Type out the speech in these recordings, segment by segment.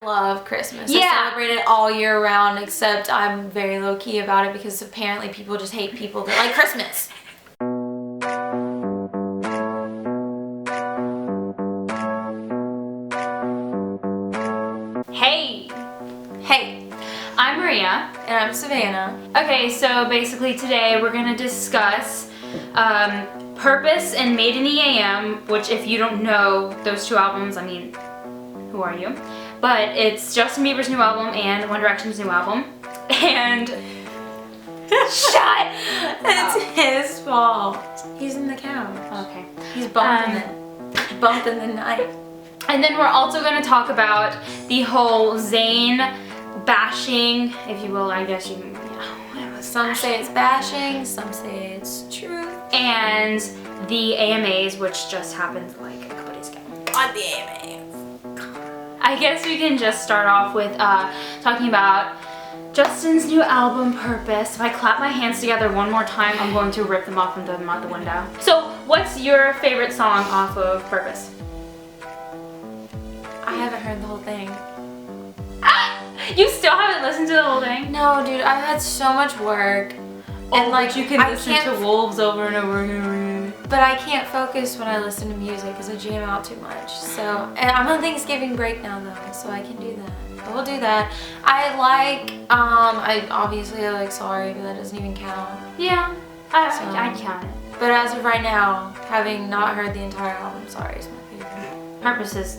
love Christmas. I celebrate it all year round, except I'm very low-key about it because apparently people just hate people that like Christmas. Hey! Hey, I'm Maria. and I'm Savannah. Okay, so basically today we're gonna discuss Purpose and Made in the AM, which if you don't know those two albums, I mean, who are you? But it's Justin Bieber's new album and One Direction's new album. And shut! It's his fault. He's in the couch. Okay. He's bumping it. Bumping the night. And then we're also going to talk about the whole Zayn bashing, if you will, I guess you can, whatever. Some say it's bashing, some say it's true. And the AMAs, which just happened like a couple days ago. On the AMAs. I guess we can just start off with talking about Justin's new album, Purpose. If I clap my hands together one more time, I'm going to rip them off and throw them out the window. So, what's your favorite song off of Purpose? I haven't heard the whole thing. You still haven't listened to the whole thing? No, dude, I've had so much work. And like you can listen to Wolves over and over and over again. But I can't focus when I listen to music because I jam out too much. So, and I'm on Thanksgiving break now though, so I can do that. I will do that. I like, I like Sorry, but that doesn't even count. Yeah, I'd count it. But as of right now, having not heard the entire album, Sorry is my favorite. Purpose is,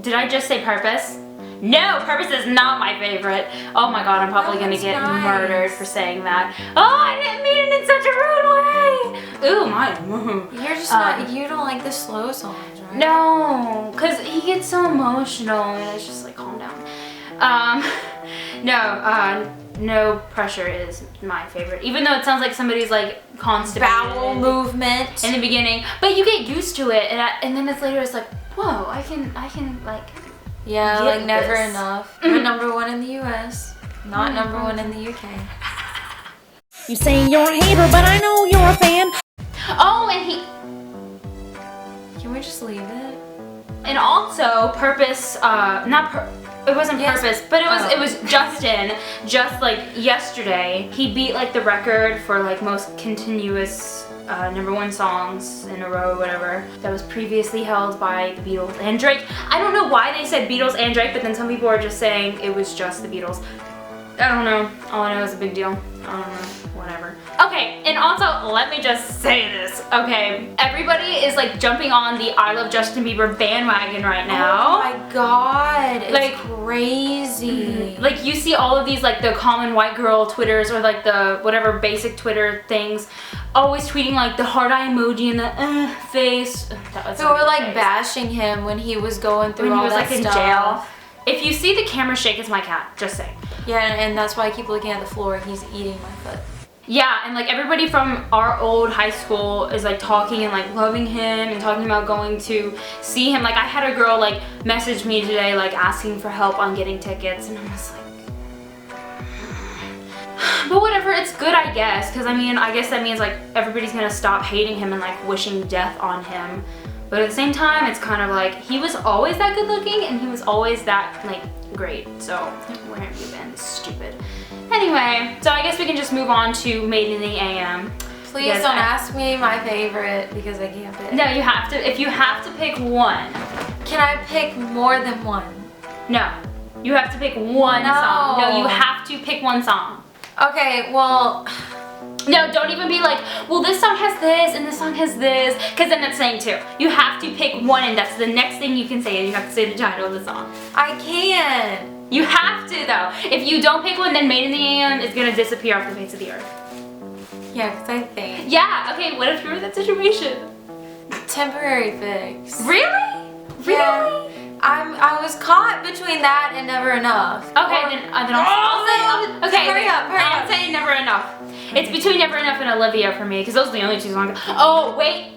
did I just say Purpose? No, Purpose is not my favorite. Oh my god, I'm probably gonna get murdered for saying that. Oh, I didn't mean it in such a rude way. Ooh, my. You're just not, you don't like the slow songs, right? No, because he gets so emotional and it's just like, calm down. No Pressure is my favorite. Even though it sounds like somebody's like constipated. Bowel movement. In the beginning. But you get used to it and then it's later it's like, whoa, I can like. Yeah, like Never this. Enough. We're #1 in the US, not #1 in the UK. You say you're a hater, but I know you're a fan. Oh, and he. Can we just leave it? And also, Purpose, it wasn't Purpose, but it was Justin, just like yesterday, he beat like the record for like most continuous #1 songs in a row, whatever, that was previously held by the Beatles and Drake. I don't know why they said Beatles and Drake, but then some people are just saying it was just the Beatles. I don't know. All I know is a big deal. I don't know. Whatever. Okay, and also, let me just say this, okay? Everybody is like jumping on the I Love Justin Bieber bandwagon right now. Oh my god, it's like crazy. Like you see all of these like the common white girl Twitters or like the whatever basic Twitter things always tweeting like the heart eye emoji and the face. They were like bashing him when he was going through all that stuff. When he was like in jail. If you see the camera shake, it's my cat, just saying. Yeah, and that's why I keep looking at the floor. He's eating my foot. Yeah, and like everybody from our old high school is like talking and like loving him and talking about going to see him. Like I had a girl like message me today like asking for help on getting tickets and I was like, but whatever, it's good I guess, because I mean I guess that means like everybody's gonna stop hating him and like wishing death on him. But at the same time, it's kind of like he was always that good looking and he was always that like great. So where have you been, stupid? Anyway, so I guess we can just move on to Made in the AM. Please don't ask me my favorite because I can't pick. No, you have to. If you have to pick one. Can I pick more than one? No, you have to pick one song. No, you have to pick one song. Okay, well. No, don't even be like, well, this song has this and this song has this, because then that's saying two. You have to pick one, and that's the next thing you can say, and you have to say the title of the song. I can't. You have to, though. If you don't pick one, then Made in the AM is going to disappear off the face of the earth. Yeah, because I think. Yeah, okay, what if you were in that situation? Temporary fix. Really? Yeah. Really? I was caught between that and Never Enough. Okay, then I'll say, okay, hurry up. I'll say Never Enough. It's between Never Enough and Olivia for me, because those are the only two songs. Oh, wait.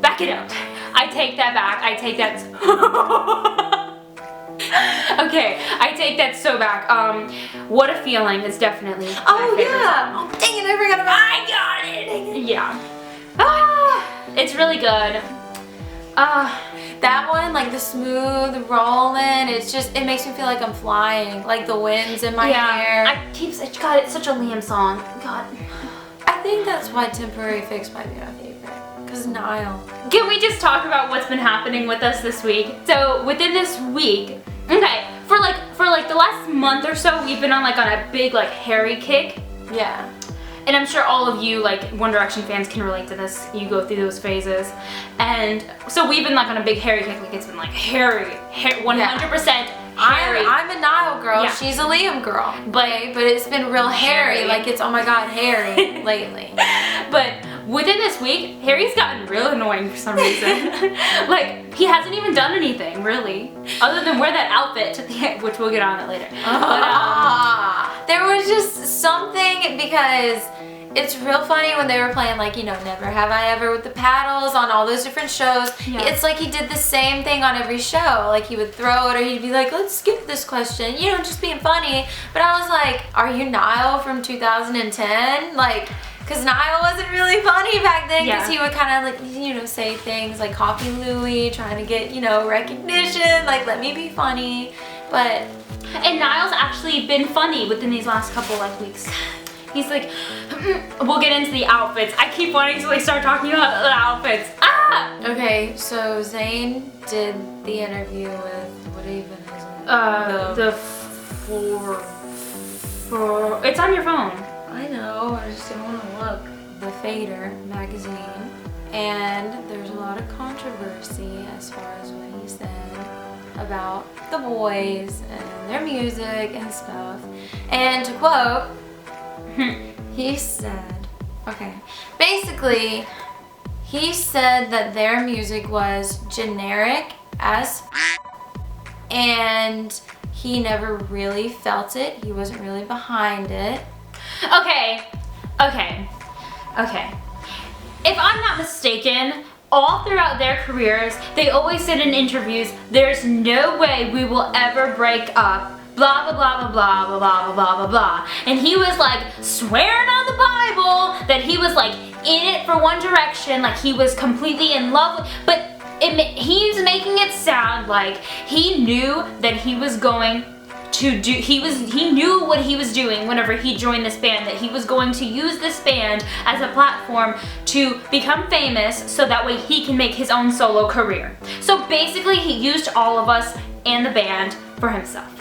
Back it up. I take that back. I take that. Okay, I take that so back. What a Feeling is definitely my favorite song. Oh, dang it, I forgot about it. I got it. Yeah. It's really good. that one, like the smooth rolling, it makes me feel like I'm flying, like the wind's in my hair. God, it's such a Liam song. God. I think that's why Temporary Fix might be my favorite, because NIALL. Can we just talk about what's been happening with us this week? So within this week, okay, for like the last month or so, we've been on a big like Harry kick. Yeah. And I'm sure all of you like One Direction fans can relate to this. You go through those phases. And so we've been like on a big Harry kick. Like it's been like Harry 100% Harry. I'm a Niall girl. Yeah. She's a Liam girl. But it's been real Harry. Like it's, oh my God, Harry lately. But within this week, Harry's gotten real annoying for some reason. Like he hasn't even done anything really, other than wear that outfit to the end, which we'll get on it later. But, there was just something, because it's real funny when they were playing like, Never Have I Ever with the paddles on all those different shows. Yeah. It's like he did the same thing on every show. Like he would throw it, or he'd be like, let's skip this question, just being funny. But I was like, are you Niall from 2010? Like, because Niall wasn't really funny back then, because he would kind of like, say things like Coffee Louie, trying to get, recognition, like let me be funny. But and Niall's actually been funny within these last couple like weeks. He's like, we'll get into the outfits. I keep wanting to like start talking about the outfits. Okay, so Zayn did the interview with, what even is it? It's on your phone. I know, I just didn't want to look. The Fader magazine, and there's a lot of controversy as far as what he said about the boys and their music and stuff. And to quote, he said, okay, basically, he said that their music was generic as and he never really felt it. He wasn't really behind it. Okay. If I'm not mistaken, all throughout their careers, they always said in interviews, there's no way we will ever break up, blah, blah, blah, blah, blah, blah, blah, blah, blah, blah. And he was like swearing on the Bible that he was like in it for One Direction, like he was completely in love with, but he's making it sound like he knew that he was going to do, he knew what he was doing whenever he joined this band, that he was going to use this band as a platform to become famous so that way he can make his own solo career. So basically he used all of us and the band for himself.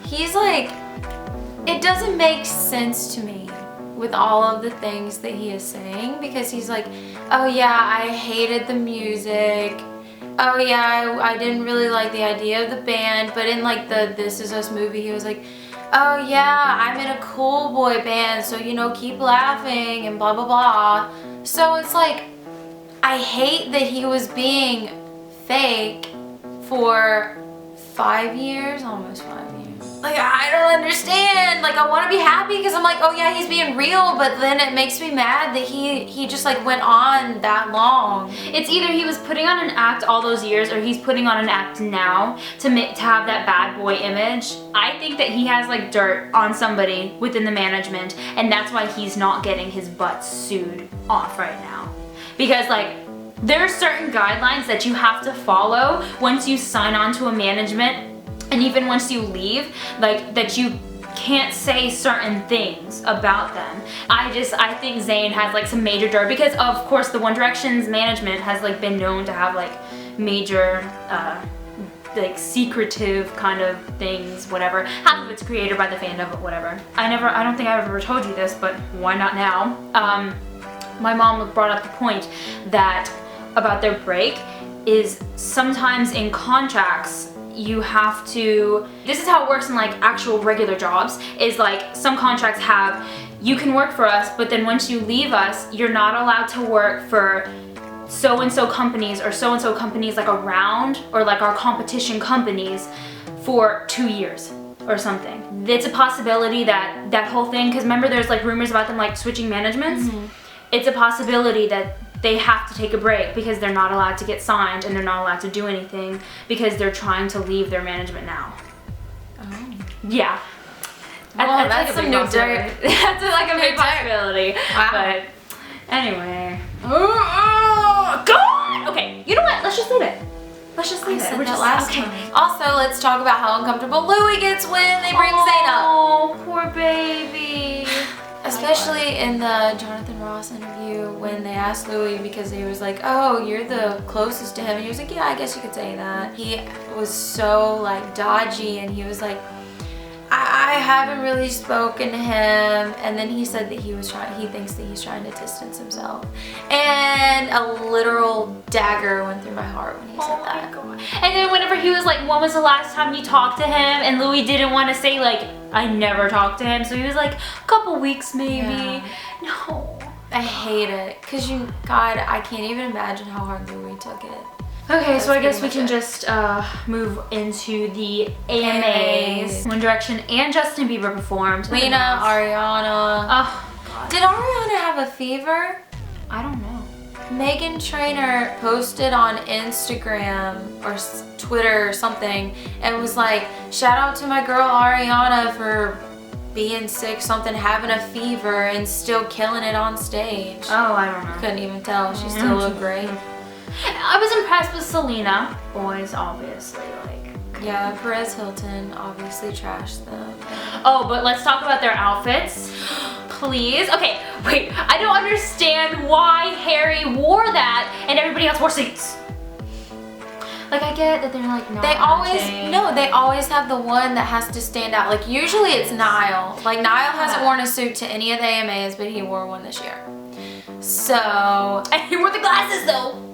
He's like, it doesn't make sense to me with all of the things that he is saying, because he's like, oh yeah, I hated the music. Oh yeah, I didn't really like the idea of the band, but in like the This Is Us movie, he was like, oh yeah, I'm in a cool boy band, so keep laughing and blah blah blah. So it's like, I hate that he was being fake for 5 years, almost 5 years. Like, I don't understand. Like, I want to be happy because I'm like, oh yeah, he's being real, but then it makes me mad that he just like went on that long. It's either he was putting on an act all those years, or he's putting on an act now to have that bad boy image. I think that he has like dirt on somebody within the management, and that's why he's not getting his butt sued off right now. Because like, there are certain guidelines that you have to follow once you sign on to a management. And even once you leave, like that you can't say certain things about them. I think Zayn has like some major dirt, because of course the One Direction's management has like been known to have like major like secretive kind of things, whatever. Half of it's created by the fandom, but whatever. I don't think I've ever told you this, but why not now? My mom brought up the point that about their break is sometimes in contracts you have to, this is how it works in like actual regular jobs, is like some contracts have, you can work for us, but then once you leave us, you're not allowed to work for so-and-so companies or so-and-so companies like around, or like our competition companies, for 2 years or something. It's a possibility that whole thing, because remember there's like rumors about them like switching managements? Mm-hmm. It's a possibility that they have to take a break because they're not allowed to get signed and they're not allowed to do anything because they're trying to leave their management now. Oh. Yeah. Well, that's some new dirt. That's like a big possibility. Wow. But anyway. Oh, God! Okay, You know what? Let's just leave it. Let's just leave I it. said We're that just last okay. time. Also, let's talk about how uncomfortable Louis gets when they bring Zayn up. Oh, poor baby. Especially in the Jonathan Ross interview when they asked Louis because he was like, oh, you're the closest to him. And he was like, yeah, I guess you could say that. He was so like dodgy and he was like, I haven't really spoken to him. And then he said that he thinks that he's trying to distance himself. And a literal dagger went through my heart when he said that. God. And then whenever he was like, when was the last time you talked to him? And Louis didn't want to say like, I never talked to him. So he was like, a couple weeks maybe. Yeah. No. I hate it. Cause God, I can't even imagine how hard Louis took it. Okay, so I guess we pretty can much just move into the AMAs. One Direction and Justin Bieber performed. Lena, Ariana. Oh, God. Did Ariana have a fever? I don't know. Megan Trainor posted on Instagram or Twitter or something and was like, shout out to my girl Ariana for being sick, something, having a fever and still killing it on stage. Oh, I don't know. Couldn't even tell. She still looked great. I was impressed with Selena. Boys, obviously, like. Yeah, Perez Hilton obviously trashed them. Oh, but let's talk about their outfits, please. Okay, wait. I don't understand why Harry wore that and everybody else wore suits. Like, I get that they're like not They matching. always have the one that has to stand out. Like usually it's Niall. Like Niall hasn't worn a suit to any of the AMAs, but he wore one this year. So, And he wore the glasses though.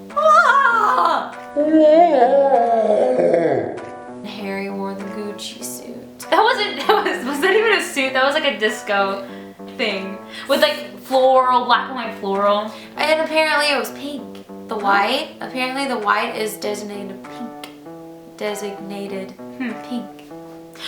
Harry wore the Gucci suit. Was that even a suit? That was like a disco thing with like floral, black and white floral. And apparently it was pink. The white. Apparently the white is designated pink. Pink.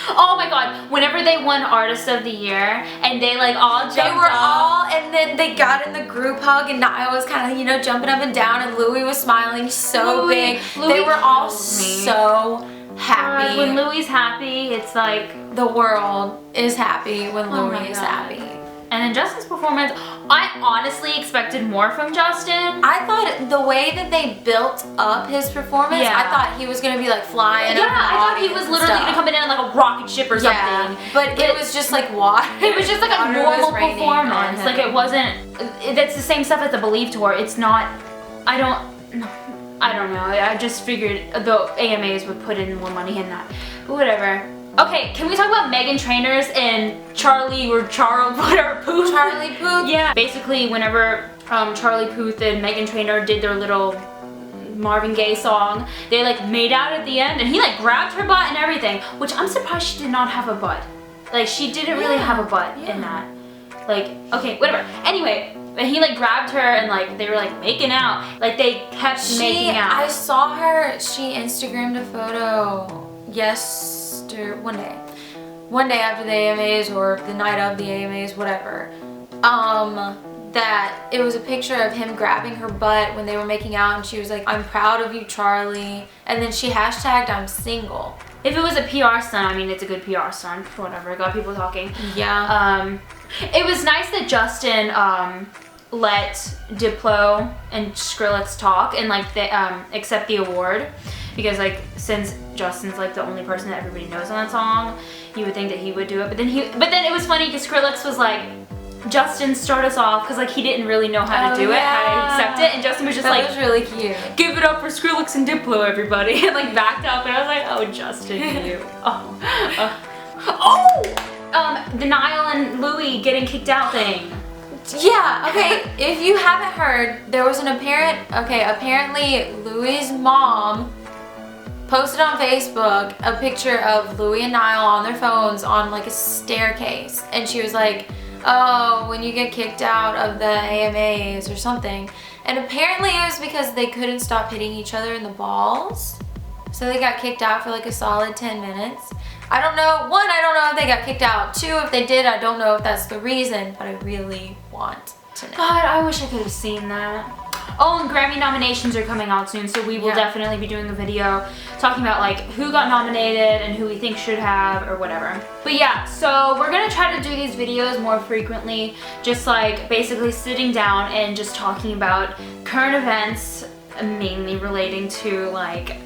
Oh my god, whenever they won Artist of the Year and they like all jumped They were up. all, and then they got in the group hug and Niall was kind of, you know, jumping up and down and Louis was smiling so big. They were all so happy. When Louis happy, it's like The world is happy when Oh Louis my is God. happy. And then Justin's performance, I honestly expected more from Justin. I thought the way that they built up his performance, Yeah. I thought he was gonna be like flying. Yeah, over the I thought he audience was and literally stuff. gonna come in on like a rocket ship or something. Yeah, but it was just like water. It was just like a Water normal was raining on performance. him. Like it wasn't. That's the same stuff as the Believe tour. It's not. I don't know. I just figured the AMAs would put in more money in that. But whatever. Okay, can we talk about Megan Trainors and Charlie Puth? Charlie Puth? Yeah. Basically, whenever Charlie Puth and Megan Trainor did their little Marvin Gaye song, they like made out at the end and he like grabbed her butt and everything, which I'm surprised she did not have a butt. Like she didn't really have a butt in that. Like, okay, whatever. Anyway, and he like grabbed her and like they were like making out. Like they kept making out. I saw her, she Instagrammed a photo one day after the AMAs or the night of the AMAs, whatever. That it was a picture of him grabbing her butt when they were making out and she was like, I'm proud of you, Charlie. And then she hashtagged, I'm single. If it was a PR stunt, I mean, it's a good PR stunt, whatever, got people talking. Yeah. It was nice that Justin let Diplo and Skrillex talk and like they accept the award, because like since Justin's like the only person that everybody knows on that song, you would think that he would do it. But then it was funny because Skrillex was like, Justin, start us off, because like he didn't really know how to do it, how to accept it, and Justin was just that like, was really cute. give it up for Skrillex and Diplo, everybody, and like backed up, and I was like, oh, Justin, you. The Niall and Louis getting kicked out thing. Yeah, okay, if you haven't heard, there was apparently Louis' mom posted on Facebook a picture of Louis and Niall on their phones on like a staircase, and she was like, oh, when you get kicked out of the AMAs or something. And apparently it was because they couldn't stop hitting each other in the balls. So they got kicked out for like a solid 10 minutes. I don't know, one, I don't know if they got kicked out. Two, if they did, I don't know if that's the reason, but I really want to know. God, I wish I could have seen that. Oh, and Grammy nominations are coming out soon, so we will definitely be doing a video talking about like who got nominated and who we think should have or whatever. But yeah, so we're gonna try to do these videos more frequently, just like basically sitting down and just talking about current events mainly relating to like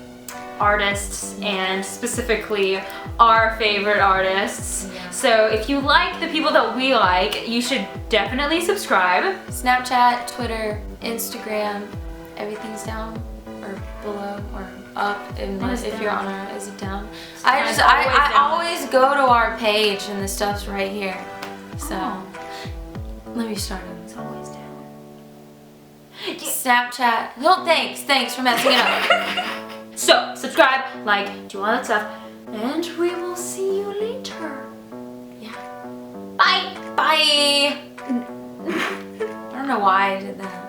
artists and specifically our favorite artists. Yeah. So if you like the people that we like, you should definitely subscribe. Snapchat, Twitter, Instagram, everything's down or below or up unless if you're on our, is it down? I always go to our page and the stuff's right here. So let me start it. It's always down. Snapchat. No, thanks for messing it up. So subscribe, like, do all that stuff, and we will see you later. Yeah. Bye. I don't know why I did that.